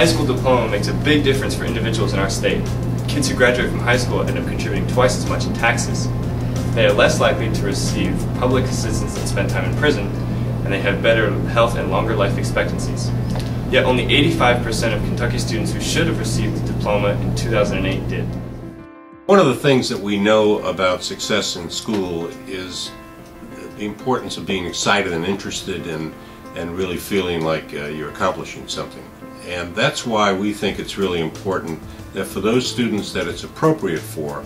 high school diploma makes a big difference for individuals in our state. Kids who graduate from high school end up contributing twice as much in taxes. They are less likely to receive public assistance and spend time in prison, and they have better health and longer life expectancies. Yet only 85% of Kentucky students who should have received the diploma in 2008 did. One of the things that we know about success in school is the importance of being excited and interested and really feeling like you're accomplishing something. And that's why we think it's really important that for those students that it's appropriate for,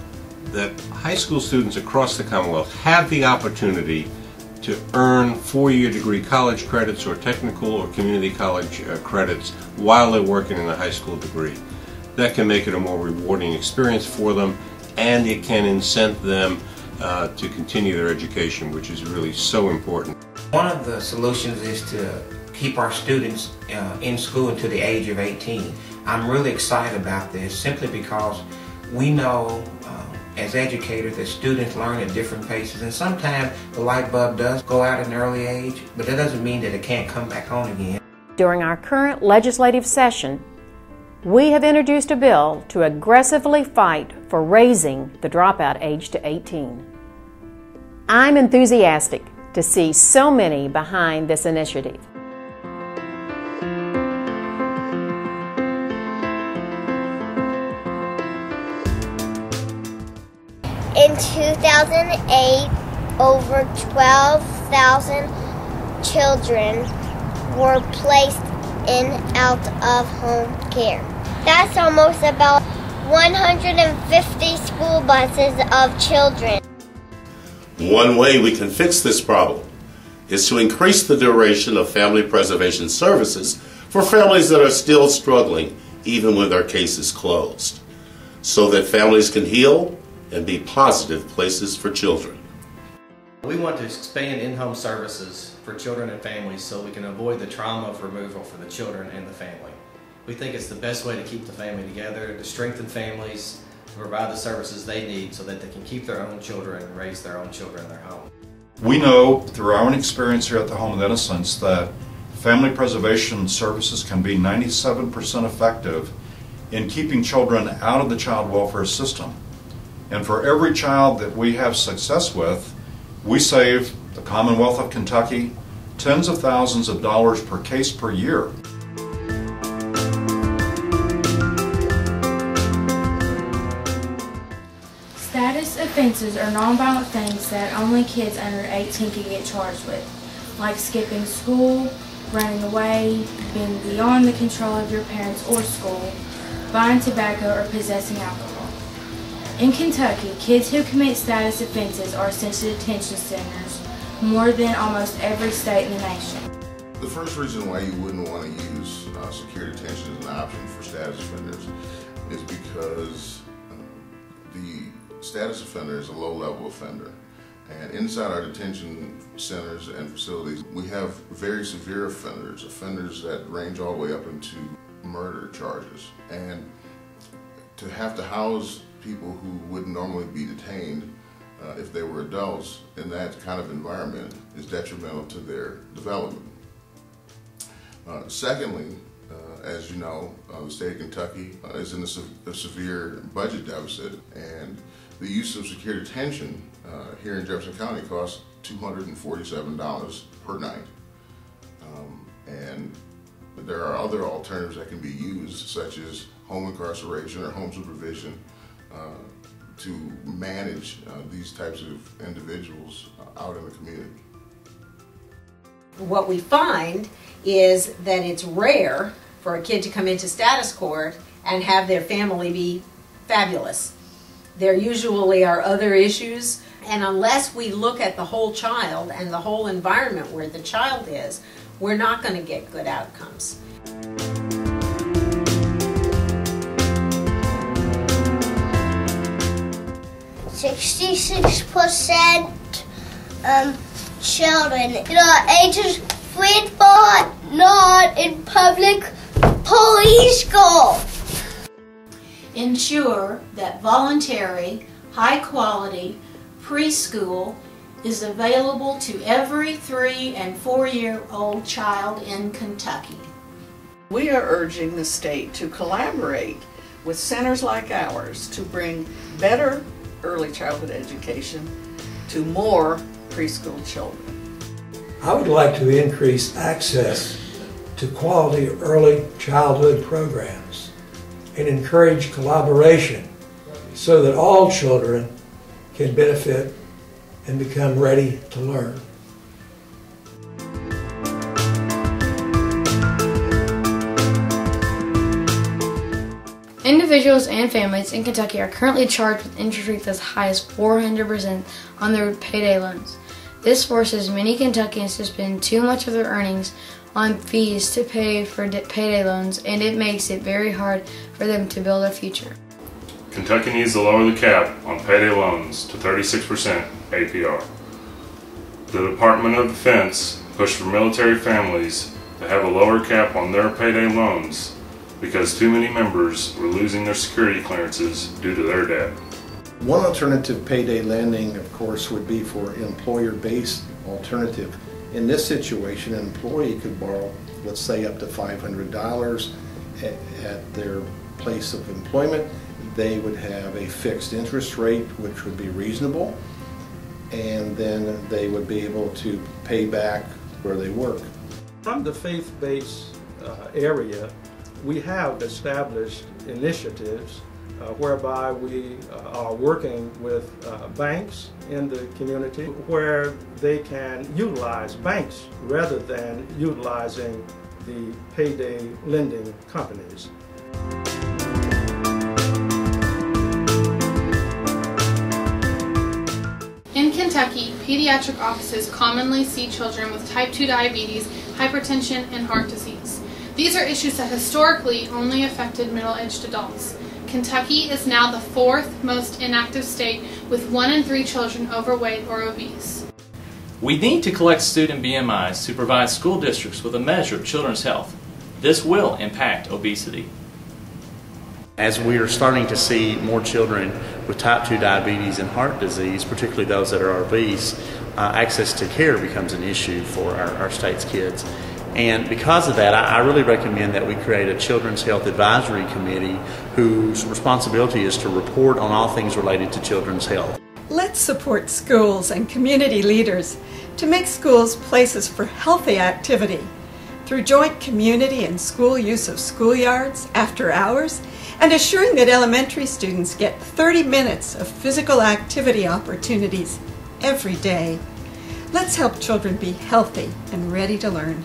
that high school students across the Commonwealth have the opportunity to earn four-year degree college credits or technical or community college credits while they're working in a high school degree. That can make it a more rewarding experience for them, and it can incent them to continue their education, which is really so important. One of the solutions is to keep our students in school until the age of 18. I'm really excited about this simply because we know as educators that students learn at different paces, and sometimes the light bulb does go out at an early age, but that doesn't mean that it can't come back on again. During our current legislative session, we have introduced a bill to aggressively fight for raising the dropout age to 18. I'm enthusiastic to see so many behind this initiative. In 2008, over 12,000 children were placed in out-of-home care. That's almost about 150 school buses of children. One way we can fix this problem is to increase the duration of family preservation services for families that are still struggling even when their case is closed, so that families can heal and be positive places for children. We want to expand in-home services for children and families so we can avoid the trauma of removal for the children and the family. We think it's the best way to keep the family together, to strengthen families, to provide the services they need so that they can keep their own children and raise their own children in their home. We know through our own experience here at the Home of Innocence that family preservation services can be 97% effective in keeping children out of the child welfare system. And for every child that we have success with, we save the Commonwealth of Kentucky tens of thousands of dollars per case per year. Status offenses are nonviolent things that only kids under 18 can get charged with, like skipping school, running away, being beyond the control of your parents or school, buying tobacco, or possessing alcohol. In Kentucky, kids who commit status offenses are sent to detention centers more than almost every state in the nation. The first reason why you wouldn't want to use secure detention as an option for status offenders is because the status offender is a low-level offender. And inside our detention centers and facilities, we have very severe offenders, offenders that range all the way up into murder charges. And to have to house people who wouldn't normally be detained if they were adults in that kind of environment is detrimental to their development. Secondly, as you know, the state of Kentucky is in a severe budget deficit, and the use of secure detention here in Jefferson County costs $247 per night. And there are other alternatives that can be used, such as home incarceration or home supervision, to manage these types of individuals out in the community. What we find is that it's rare for a kid to come into status court and have their family be fabulous. There usually are other issues, and unless we look at the whole child and the whole environment where the child is, we're not going to get good outcomes. 66% children in our ages 3 and 4 not in public preschool. Ensure that voluntary, high-quality preschool is available to every 3- and 4-year-old child in Kentucky. We are urging the state to collaborate with centers like ours to bring better early childhood education to more preschool children. I would like to increase access to quality early childhood programs and encourage collaboration so that all children can benefit and become ready to learn. Individuals and families in Kentucky are currently charged with interest rates as high as 400% on their payday loans. This forces many Kentuckians to spend too much of their earnings on fees to pay for payday loans, and it makes it very hard for them to build a future. Kentucky needs to lower the cap on payday loans to 36% APR. The Department of Defense pushed for military families to have a lower cap on their payday loans because too many members were losing their security clearances due to their debt. One alternative payday lending, of course, would be for employer-based alternative. In this situation, an employee could borrow, let's say, up to $500 at their place of employment. They would have a fixed interest rate, which would be reasonable, and then they would be able to pay back where they work. From the faith-based area, we have established initiatives whereby we are working with banks in the community where they can utilize banks rather than utilizing the payday lending companies. In Kentucky, pediatric offices commonly see children with type 2 diabetes, hypertension, and heart disease. These are issues that historically only affected middle-aged adults. Kentucky is now the 4th most inactive state with 1 in 3 children overweight or obese. We need to collect student BMIs to provide school districts with a measure of children's health. This will impact obesity. As we are starting to see more children with type 2 diabetes and heart disease, particularly those that are obese, access to care becomes an issue for our state's kids. And because of that, I really recommend that we create a Children's Health Advisory Committee whose responsibility is to report on all things related to children's health. Let's support schools and community leaders to make schools places for healthy activity through joint community and school use of schoolyards after hours, and assuring that elementary students get 30 minutes of physical activity opportunities every day. Let's help children be healthy and ready to learn.